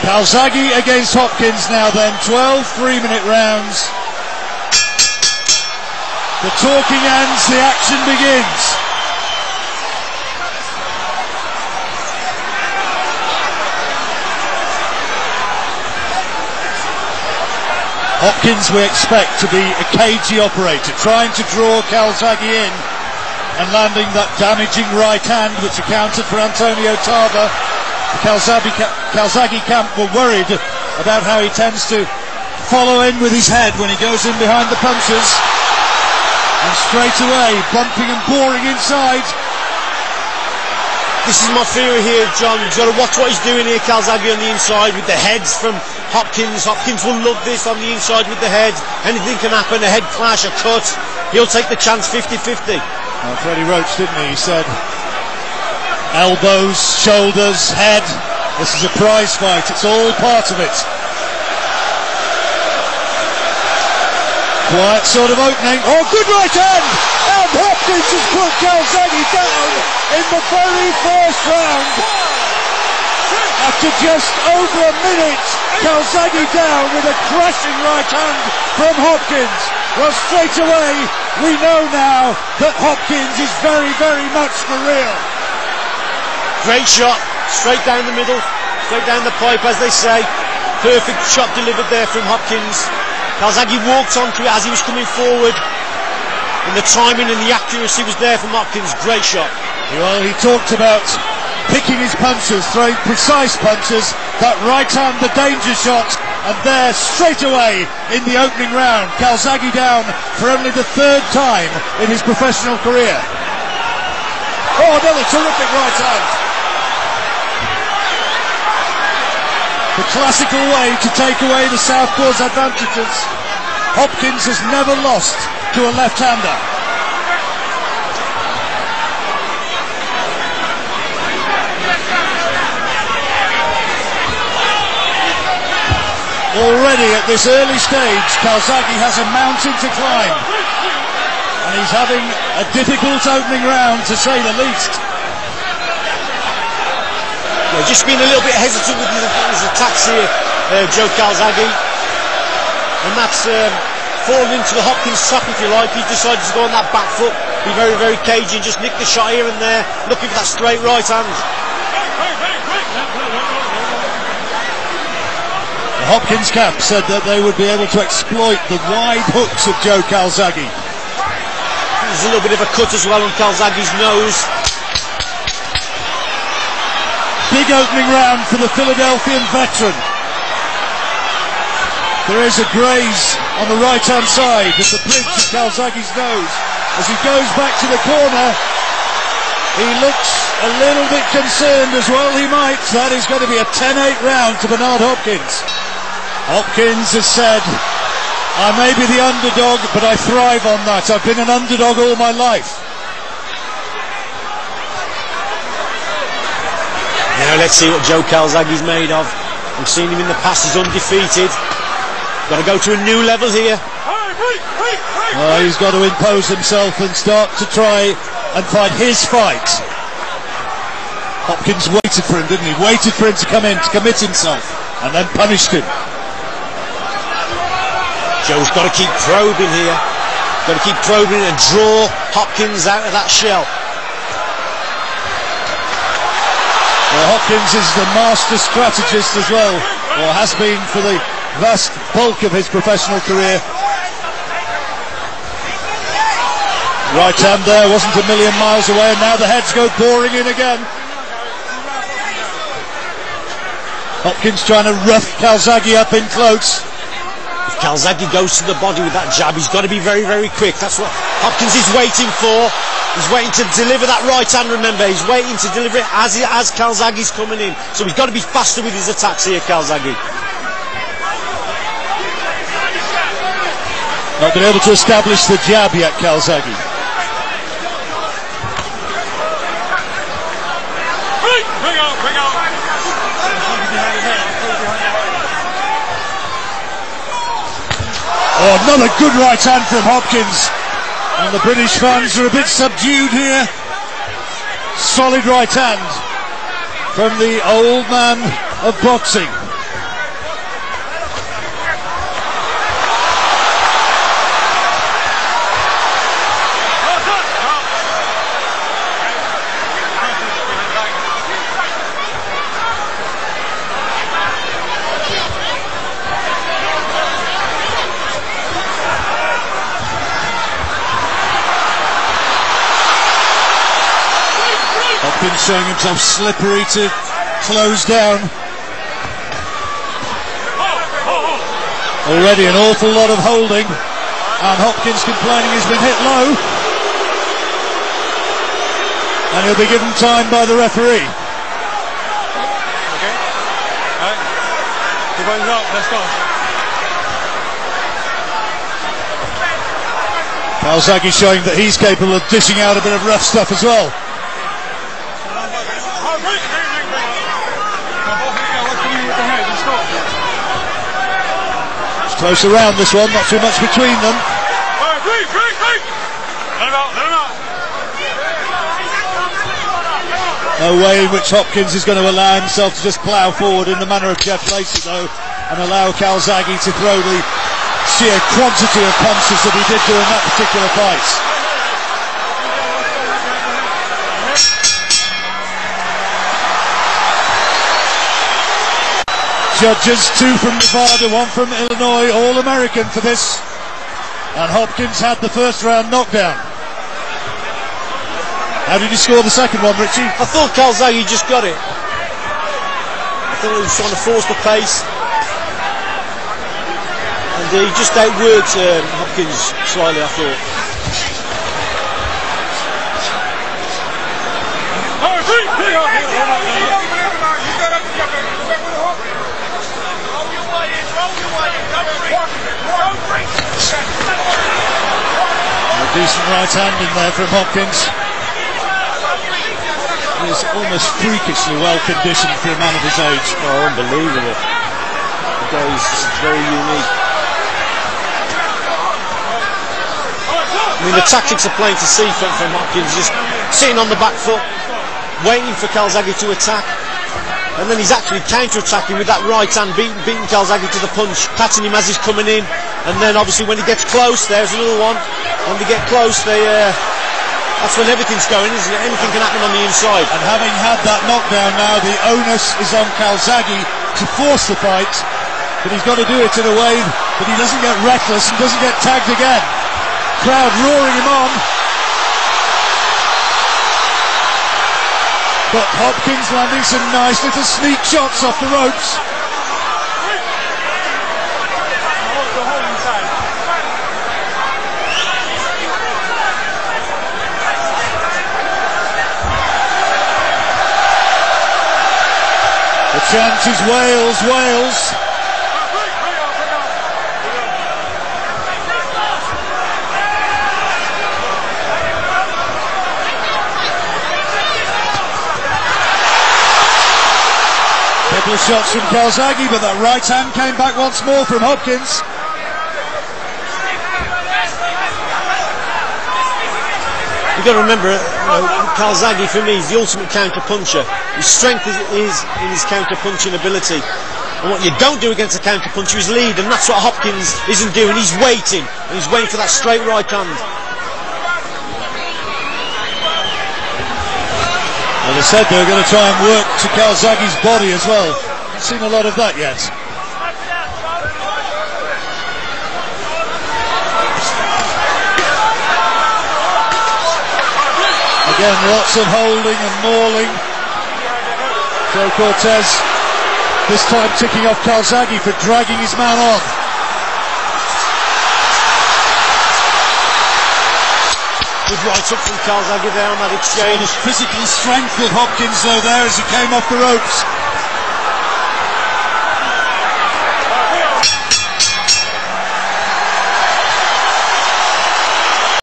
Calzaghe against Hopkins now then, 12 3-minute rounds. The talking ends, the action begins. Hopkins we expect to be a cagey operator, trying to draw Calzaghe in and landing that damaging right hand which accounted for Antonio Tarver. The Calzaghe camp were worried about how he tends to follow in with his head when he goes in behind the punches, and straight away bumping and boring inside. This is my theory here, John. You've got to watch what he's doing here, Calzaghe, on the inside with the heads from Hopkins. Hopkins will love this on the inside with the heads. Anything can happen, a head clash, a cut. He'll take the chance 50-50. Well, Freddie Roach, didn't he? He said elbows, shoulders, head. This is a prize fight. It's all part of it. Quiet sort of opening. Oh, good right hand! And Hopkins has put Calzaghe down in the very first round. After just over a minute, Calzaghe down with a crashing right hand from Hopkins. Well, straight away, we know now that Hopkins is very, very much for real. Great shot, straight down the middle, straight down the pipe, as they say. Perfect shot delivered there from Hopkins. Calzaghe walked onto it as he was coming forward, and the timing and the accuracy was there from Hopkins. Great shot. Well, he talked about picking his punches, throwing precise punches, that right hand, the danger shot, and there straight away in the opening round, Calzaghe down for only the third time in his professional career. Oh, another terrific right hand. The classical way to take away the southpaw's advantages. Hopkins has never lost to a left-hander. Already at this early stage, Calzaghe has a mountain to climb, and he's having a difficult opening round, to say the least. Just being a little bit hesitant with his attacks here, Joe Calzaghe, and that's fallen into the Hopkins trap, if you like. He's decided to go on that back foot, be very, very cagey, and just nick the shot here and there, looking for that straight right hand. The Hopkins camp said that they would be able to exploit the wide hooks of Joe Calzaghe. There's a little bit of a cut as well on Calzaghe's nose. Big opening round for the Philadelphian veteran. There is a graze on the right hand side at the bridge of Calzaghe's nose. As he goes back to the corner, he looks a little bit concerned as well. He might. That is going to be a 10-8 round to Bernard Hopkins. Hopkins has said, I may be the underdog, but I thrive on that. I've been an underdog all my life. Now let's see what Joe Calzaghe's made of. We've seen him in the past, he's undefeated. Got to go to a new level here. Well, he's got to impose himself and start to try and fight his fight. Hopkins waited for him, didn't he? Waited for him to come in, to commit himself, and then punished him. Joe's got to keep probing here. Got to keep probing and draw Hopkins out of that shell. Well, Hopkins is the master strategist as well, or has been for the vast bulk of his professional career. Right hand there wasn't a million miles away, and now the heads go boring in again. Hopkins trying to rough Calzaghe up in close. If Calzaghe goes to the body with that jab, he's got to be very, very quick. That's what Hopkins is waiting for. He's waiting to deliver that right hand, remember. He's waiting to deliver it as Calzaghe's coming in. So he's got to be faster with his attacks here, Calzaghe. Not been able to establish the jab yet, Calzaghe. Oh, another good right hand from Hopkins. And the British fans are a bit subdued here. Solid right hand from the old man of boxing. Hopkins showing himself slippery to close down. Already an awful lot of holding, and Hopkins complaining he's been hit low. And he'll be given time by the referee. Okay. Alright. You're going up, let's go. Calzaghe showing that he's capable of dishing out a bit of rough stuff as well. It's close around this one, not too much between them. No way in which Hopkins is going to allow himself to just plough forward in the manner of Jeff Lacey though, and allow Calzaghe to throw the sheer quantity of punches that he did do in that particular fight. Judges, 2 from Nevada, 1 from Illinois, all American for this, and Hopkins had the first round knockdown. How did he score the second one, Richie? I thought Calzaghe just got it. I thought he was trying to force the pace. And he just outworked Hopkins slightly, I thought. A decent right hand in there from Hopkins. He's almost freakishly well conditioned for a man of his age. Oh, unbelievable. The guy is very unique. I mean, the tactics are plain to see from Hopkins, just sitting on the back foot, waiting for Calzaghe to attack, and then he's actually counter-attacking with that right hand, beating Calzaghe to the punch, patting him as he's coming in, and then obviously when he gets close, there's another one. When they get close, that's when everything's going, isn't it? Anything can happen on the inside. And having had that knockdown now, the onus is on Calzaghe to force the fight, but he's got to do it in a way that he doesn't get reckless and doesn't get tagged again. Crowd roaring him on. But Hopkins landing some nice little sneak shots off the ropes. The chant is Wales, Wales. Couple of shots from Calzaghe, but that right hand came back once more from Hopkins. You've got to remember, Calzaghe for me is the ultimate counter-puncher. His strength is in his counter-punching ability. And what you don't do against a counter-puncher is lead, and that's what Hopkins isn't doing. He's waiting, and he's waiting for that straight right hand. Well, they said they were going to try and work to Calzaghe's body as well. Haven't seen a lot of that yet. Again, lots of holding and mauling. Joe Cortez this time ticking off Calzaghe for dragging his man on. Good right up from Calzaghe there on that exchange. Physical strength with Hopkins though there as he came off the ropes.